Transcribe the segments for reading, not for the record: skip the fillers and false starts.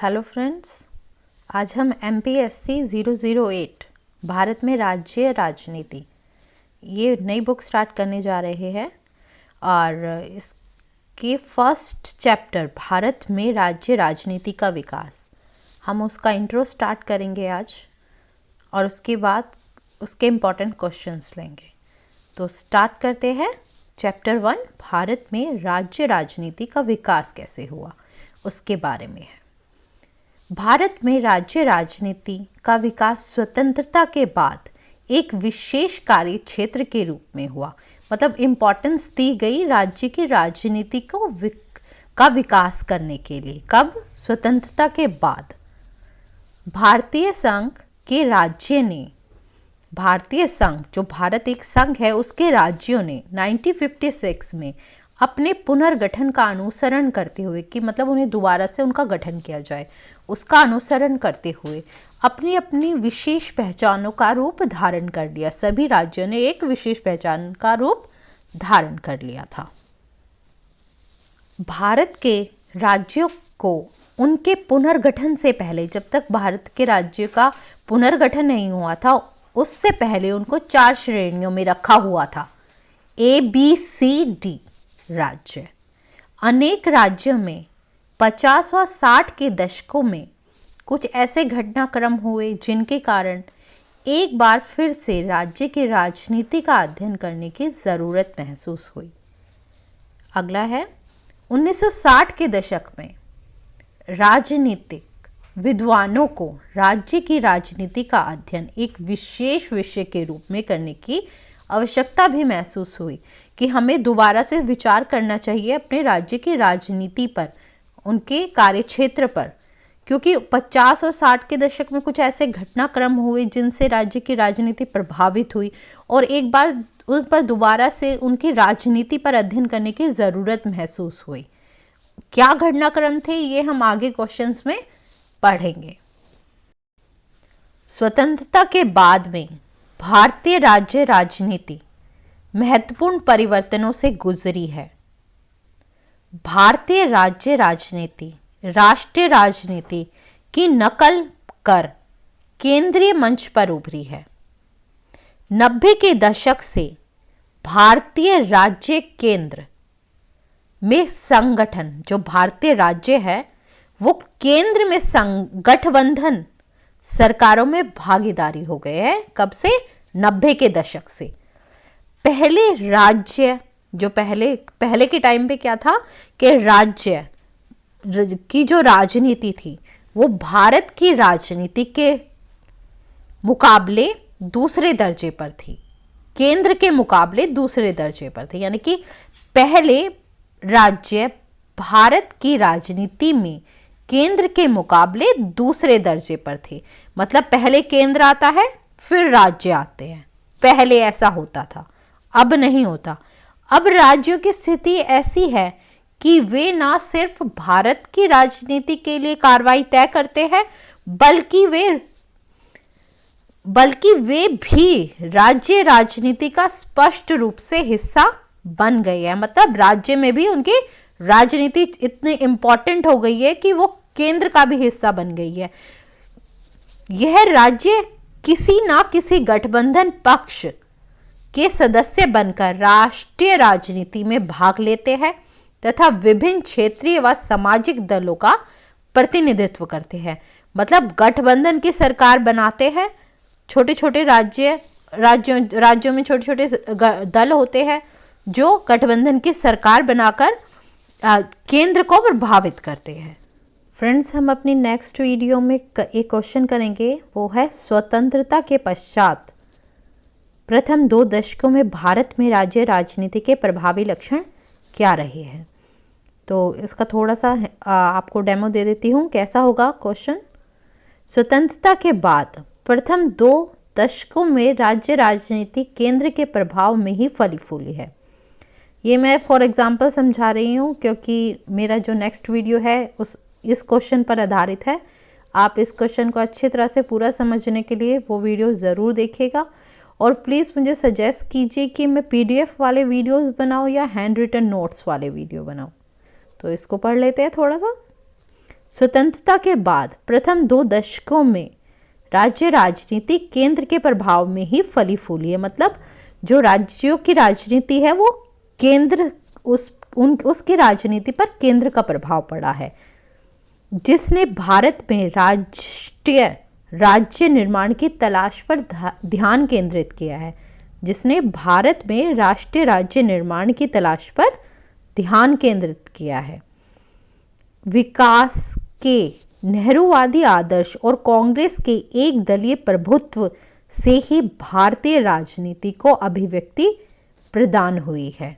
Hello friends, आज हम MPSC 008 Bharat में राज्य राजनीति ये नई बुक स्टार्ट करने जा रहे हैं और इसके फर्स्ट चैप्टर भारत में राज्य राजनीति का विकास हम उसका इंट्रो स्टार्ट करेंगे आज और उसके बाद उसके इम्पोर्टेंट क्वेश्चंस लेंगे। तो स्टार्ट करते हैं। चैप्टर 1 भारत में राज्य राजनीति का विकास कैसे हुआ उसके बारे में है। भारत में राज्य राजनीति का विकास स्वतंत्रता के बाद एक विशेष कार्य क्षेत्र के रूप में हुआ। मतलब इम्पोर्टेंस दी गई राज्य की राजनीति का विकास करने के लिए। कब? स्वतंत्रता के बाद। भारतीय संघ के राज्य ने, भारतीय संघ जो भारत एक संघ है, उसके राज्यों ने 1956 में अपने पुनर्गठन का अनुसरण करते हुए कि मतलब उन्हें दोबारा से उनका गठन किया जाए, उसका अनुसरण करते हुए अपनी अपनी विशेष पहचानों का रूप धारण कर लिया। सभी राज्यों ने एक विशेष पहचान का रूप धारण कर लिया था। भारत के राज्यों को उनके पुनर्गठन से पहले, जब तक भारत के राज्य का पुनर्गठन नहीं हुआ था, उससे पहले उनको 4 श्रेणियों में रखा हुआ था। ABCD राज्य। अनेक राज्यों में 50 व 60 के दशकों में कुछ ऐसे घटनाक्रम हुए जिनके कारण एक बार फिर से राज्य की राजनीति का अध्ययन करने की ज़रूरत महसूस हुई। अगला है 1960 के दशक में राजनीतिक विद्वानों को राज्य की राजनीति का अध्ययन एक विशेष विषय के रूप में करने की आवश्यकता भी महसूस हुई कि हमें दोबारा से विचार करना चाहिए अपने राज्य की राजनीति पर, उनके कार्यक्षेत्र पर, क्योंकि 50 और 60 के दशक में कुछ ऐसे घटनाक्रम हुए जिनसे राज्य की राजनीति प्रभावित हुई और एक बार उन पर दोबारा से उनकी राजनीति पर अध्ययन करने की ज़रूरत महसूस हुई। क्या घटनाक्रम थे ये हम आगे क्वेश्चंस में पढ़ेंगे। स्वतंत्रता के बाद में भारतीय राज्य राजनीति महत्वपूर्ण परिवर्तनों से गुजरी है। भारतीय राज्य राजनीति राष्ट्रीय राजनीति की नकल कर केंद्रीय मंच पर उभरी है। 90 के दशक से भारतीय राज्य केंद्र में संगठन, जो भारतीय राज्य है वो केंद्र में गठबंधन सरकारों में भागीदारी हो गए हैं। कब से? 90 के दशक से। पहले राज्य जो पहले के टाइम पे क्या था कि राज्य की जो राजनीति थी वो भारत की राजनीति के मुकाबले दूसरे दर्जे पर थी, केंद्र के मुकाबले दूसरे दर्जे पर थी। यानी कि पहले राज्य भारत की राजनीति में केंद्र के मुकाबले दूसरे दर्जे पर थे। मतलब पहले केंद्र आता है फिर राज्य आते हैं, पहले ऐसा होता था, अब नहीं होता। अब राज्यों की स्थिति ऐसी है कि वे ना सिर्फ भारत की राजनीति के लिए कार्रवाई तय करते हैं बल्कि वे भी राज्य राजनीति का स्पष्ट रूप से हिस्सा बन गए हैं। मतलब राज्य में भी उनकी राजनीति इतनी इंपॉर्टेंट हो गई है कि वो केंद्र का भी हिस्सा बन गई है। यह राज्य किसी ना किसी गठबंधन पक्ष के सदस्य बनकर राष्ट्रीय राजनीति में भाग लेते हैं तथा विभिन्न क्षेत्रीय व सामाजिक दलों का प्रतिनिधित्व करते हैं। मतलब गठबंधन की सरकार बनाते हैं। छोटे छोटे राज्यों में छोटे छोटे दल होते हैं जो गठबंधन की सरकार बनाकर केंद्र को प्रभावित करते हैं। फ्रेंड्स, हम अपनी नेक्स्ट वीडियो में एक क्वेश्चन करेंगे, वो है स्वतंत्रता के पश्चात प्रथम 2 दशकों में भारत में राज्य राजनीति के प्रभावी लक्षण क्या रहे हैं। तो इसका थोड़ा सा आपको डेमो दे देती हूँ कैसा होगा क्वेश्चन। स्वतंत्रता के बाद प्रथम 2 दशकों में राज्य राजनीति केंद्र के प्रभाव में ही फली फूली है। ये मैं फॉर एग्जांपल समझा रही हूँ क्योंकि मेरा जो नेक्स्ट वीडियो है इस क्वेश्चन पर आधारित है। आप इस क्वेश्चन को अच्छी तरह से पूरा समझने के लिए वो वीडियो ज़रूर देखिएगा और प्लीज़ मुझे सजेस्ट कीजिए कि मैं PDF वाले वीडियोस बनाऊँ या हैंड रिटन नोट्स वाले वीडियो बनाऊँ। तो इसको पढ़ लेते हैं थोड़ा सा। स्वतंत्रता के बाद प्रथम 2 दशकों में राज्य राजनीति केंद्र के प्रभाव में ही फली फूली है। मतलब जो राज्यों की राजनीति है वो केंद्र उसकी राजनीति पर केंद्र का प्रभाव पड़ा है, जिसने भारत में राष्ट्रीय राज्य निर्माण की तलाश पर ध्यान केंद्रित किया है। जिसने भारत में राष्ट्रीय राज्य निर्माण की तलाश पर ध्यान केंद्रित किया है। विकास के नेहरूवादी आदर्श और कांग्रेस के एक दलीय प्रभुत्व से ही भारतीय राजनीति को अभिव्यक्ति प्रदान हुई है।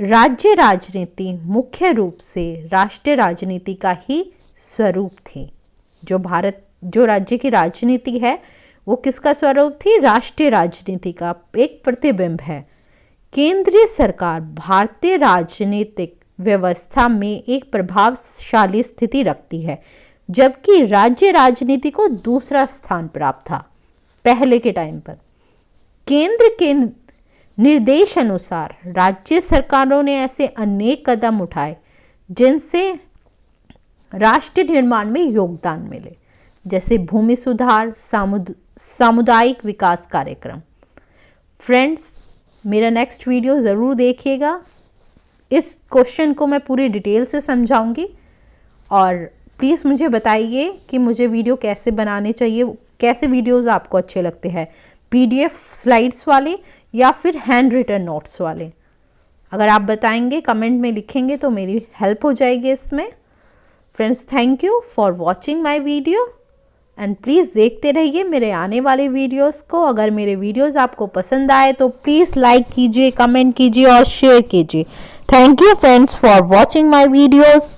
राज्य राजनीति मुख्य रूप से राष्ट्रीय राजनीति का ही स्वरूप थी। जो राज्य की राजनीति है वो किसका स्वरूप थी? राष्ट्रीय राजनीति का एक प्रतिबिंब है। केंद्रीय सरकार भारतीय राजनीतिक व्यवस्था में एक प्रभावशाली स्थिति रखती है, जबकि राज्य राजनीति को दूसरा स्थान प्राप्त था पहले के टाइम पर। केंद्र के निर्देश अनुसार राज्य सरकारों ने ऐसे अनेक कदम उठाए जिनसे राष्ट्र निर्माण में योगदान मिले, जैसे भूमि सुधार, सामुदायिक विकास कार्यक्रम। फ्रेंड्स, मेरा नेक्स्ट वीडियो ज़रूर देखिएगा। इस क्वेश्चन को मैं पूरी डिटेल से समझाऊंगी और प्लीज़ मुझे बताइए कि मुझे वीडियो कैसे बनाने चाहिए, कैसे वीडियोस आपको अच्छे लगते हैं, PDF स्लाइड्स वाले या फिर हैंड रिटन नोट्स वाले। अगर आप बताएंगे, कमेंट में लिखेंगे तो मेरी हेल्प हो जाएगी इसमें। Friends, thank you for watching my video and please देखते रहिए मेरे आने वाले वीडियोस को। अगर मेरे वीडियोस आपको पसंद आए तो प्लीज़ लाइक कीजिए, कमेंट कीजिए और शेयर कीजिए। Thank you friends for watching my videos.